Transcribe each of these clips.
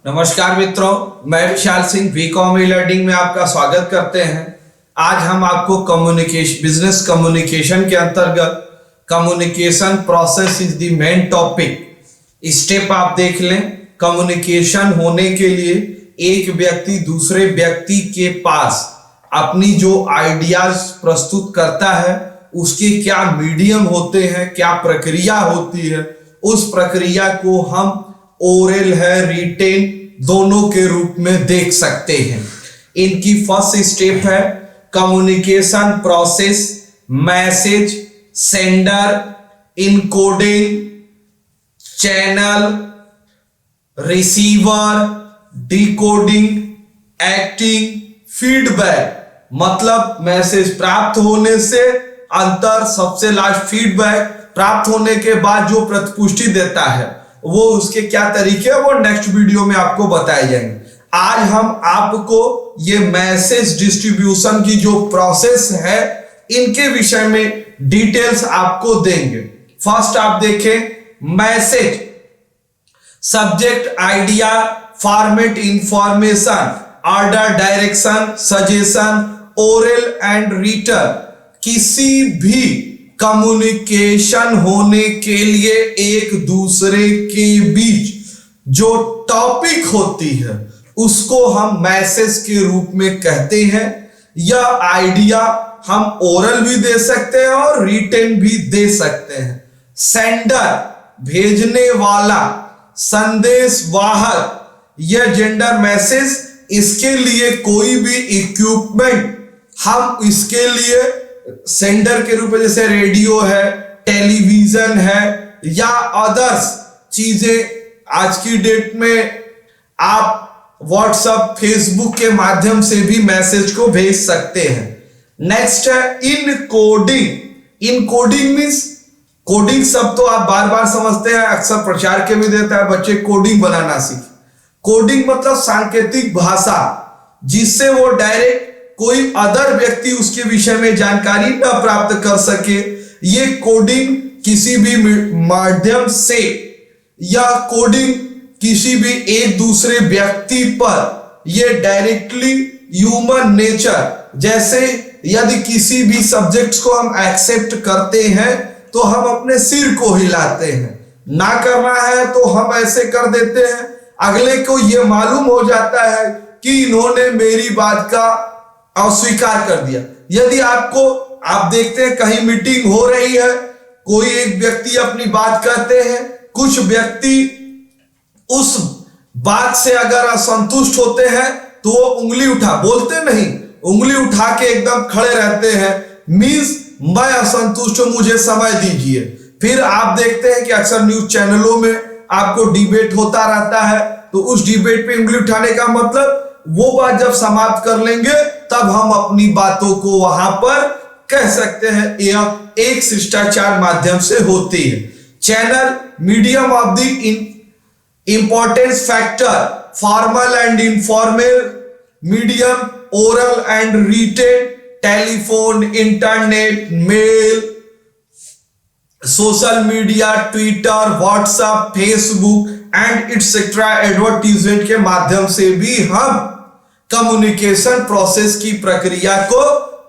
नमस्कार मित्रों, मैं Vishal Singh BCom e learning में आपका स्वागत करते हैं। आज हम आपको बिजनेस कम्युनिकेशन के अंतर्गत communication process is the main topic step आप देख लें। कम्युनिकेशन होने के लिए एक व्यक्ति दूसरे व्यक्ति के पास अपनी जो आइडियाज प्रस्तुत करता है उसके क्या मीडियम होते हैं, क्या प्रक्रिया होती है, उस प्रक्रिया को हम ओरल है, रिटेन दोनों के रूप में देख सकते हैं। इनकी फर्स्ट स्टेप है communication process, message, sender, encoding, channel, receiver, decoding, acting, feedback. मतलब मैसेज प्राप्त होने से अंतर, सबसे लास्ट फीडबैक प्राप्त होने के बाद जो प्रतिपुष्टि देता है वो उसके क्या तरीके हैं वो नेक्स्ट वीडियो में आपको बताए जाएंगे। आज हम आपको ये मैसेज डिस्ट्रीब्यूशन की जो प्रोसेस है इनके विषय में डिटेल्स आपको देंगे। फर्स्ट आप देखें message, subject, idea, format, information, order, direction, suggestion, oral and written. किसी भी कम्युनिकेशन होने के लिए एक दूसरे के बीच जो टॉपिक होती है उसको हम मैसेज के रूप में कहते हैं। यह आइडिया हम ओरल भी दे सकते हैं और रिटेन भी दे सकते हैं। सेंडर, भेजने वाला, संदेश वाहक, यह जेंडर मैसेज, इसके लिए कोई भी इक्विपमेंट हम इसके लिए सेंडर के रूप में जैसे रेडियो है, टेलीविजन है या अदर्स चीजें आज की डेट में आप व्हाट्सएप, फेसबुक के माध्यम से भी मैसेज को भेज सकते हैं। नेक्स्ट है इनकोडिंग। इनकोडिंग मींस, कोडिंग शब्द तो आप बार बार समझते हैं, अक्सर प्रचार के भी देता है बच्चे कोडिंग बनाना सीख। कोडिंग मतलब सांकेतिक भाषा जिससे वो डायरेक्ट कोई अदर व्यक्ति उसके विषय में जानकारी न प्राप्त कर सके। ये कोडिंग किसी भी माध्यम से या कोडिंग किसी भी एक दूसरे व्यक्ति पर ये डायरेक्टली ह्यूमन नेचर, जैसे यदि किसी भी सब्जेक्ट्स को हम एक्सेप्ट करते हैं तो हम अपने सिर को हिलाते हैं, ना करना है तो हम ऐसे कर देते हैं। अगले को ये मालूम हो जाता है कि इन्होंने मेरी बात का अस्वीकार कर दिया। यदि आप देखते हैं कहीं मीटिंग हो रही है, कोई एक व्यक्ति अपनी बात कहते हैं, कुछ व्यक्ति उस बात से अगर असंतुष्ट होते हैं तो वो उंगली बोलते नहीं, उंगली उठा के एकदम खड़े रहते हैं, मींस मैं असंतुष्ट हूं, मुझे समय दीजिए। फिर आप देखते हैं कि अक्सर न्यूज चैनलों में आपको डिबेट होता रहता है, तो उस डिबेट पे उंगली उठाने का मतलब वो बात जब समाप्त कर लेंगे तब हम अपनी बातों को वहां पर कह सकते हैं। यह एक शिष्टाचार माध्यम से होती है। Channel, medium of the importance factor, formal and informal medium, oral and written, telephone, internet, mail, social media, Twitter, WhatsApp, Facebook and etcetera, advertisement के माध्यम से भी हम कम्युनिकेशन प्रोसेस की प्रक्रिया को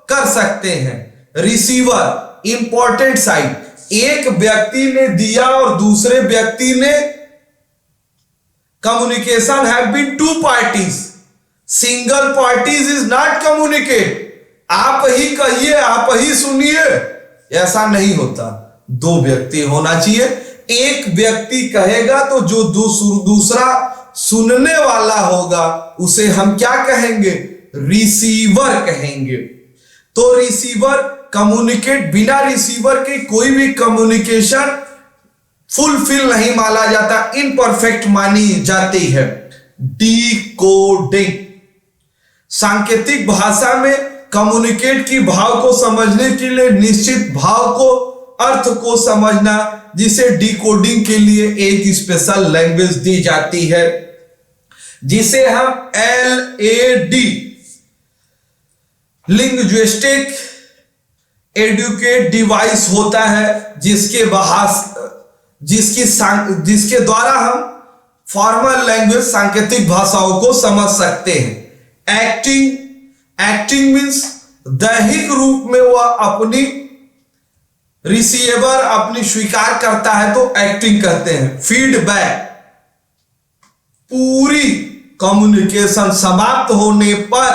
कर सकते हैं। रिसीवर, इंपॉर्टेंट साइड, एक व्यक्ति ने दिया और दूसरे व्यक्ति ने, communication have been two parties, single parties is not communicate. आप ही कहिए, आप ही सुनिए, ऐसा नहीं होता। दो व्यक्ति होना चाहिए। एक व्यक्ति कहेगा तो जो दूसरा सुनने वाला होगा उसे हम क्या कहेंगे? रिसीवर कहेंगे। तो रिसीवर कम्युनिकेट, बिना रिसीवर के कोई भी कम्युनिकेशन फुलफिल नहीं माना जाता, इनपरफेक्ट मानी जाती है। डिकोडिंग, सांकेतिक भाषा में कम्युनिकेट की भाव को समझने के लिए निश्चित भाव को, अर्थ को समझना, जिसे डिकोडिंग के लिए एक स्पेशल लैंग्वेज दी जाती है जिसे हम LAD, लिंग्विस्टिक एडुकेट डिवाइस होता है, जिसके द्वारा हम फॉर्मल लैंग्वेज सांकेतिक भाषाओं को समझ सकते हैं। एक्टिंग मीन्स दैहिक रूप में वह अपनी रिसीवर अपनी स्वीकार करता है तो एक्टिंग कहते हैं। फीडबैक, पूरी कम्युनिकेशन समाप्त होने पर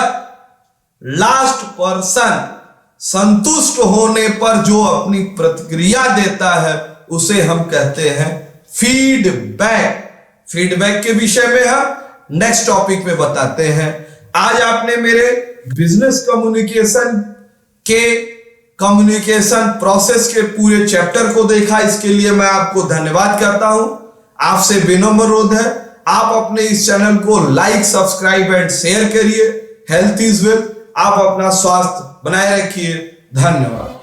लास्ट पर्सन संतुष्ट होने पर जो अपनी प्रतिक्रिया देता है उसे हम कहते हैं फीडबैक। फीडबैक के विषय में हम नेक्स्ट टॉपिक में बताते हैं। आज आपने मेरे बिजनेस कम्युनिकेशन के कम्युनिकेशन प्रोसेस के पूरे चैप्टर को देखा, इसके लिए मैं आपको धन्यवाद करता हूं। आपसे विनम्र अनुरोध है, आप अपने इस चैनल को लाइक, सब्सक्राइब एंड शेयर करिए। Health is wealth. आप अपना स्वास्थ्य बनाए रखिए। धन्यवाद।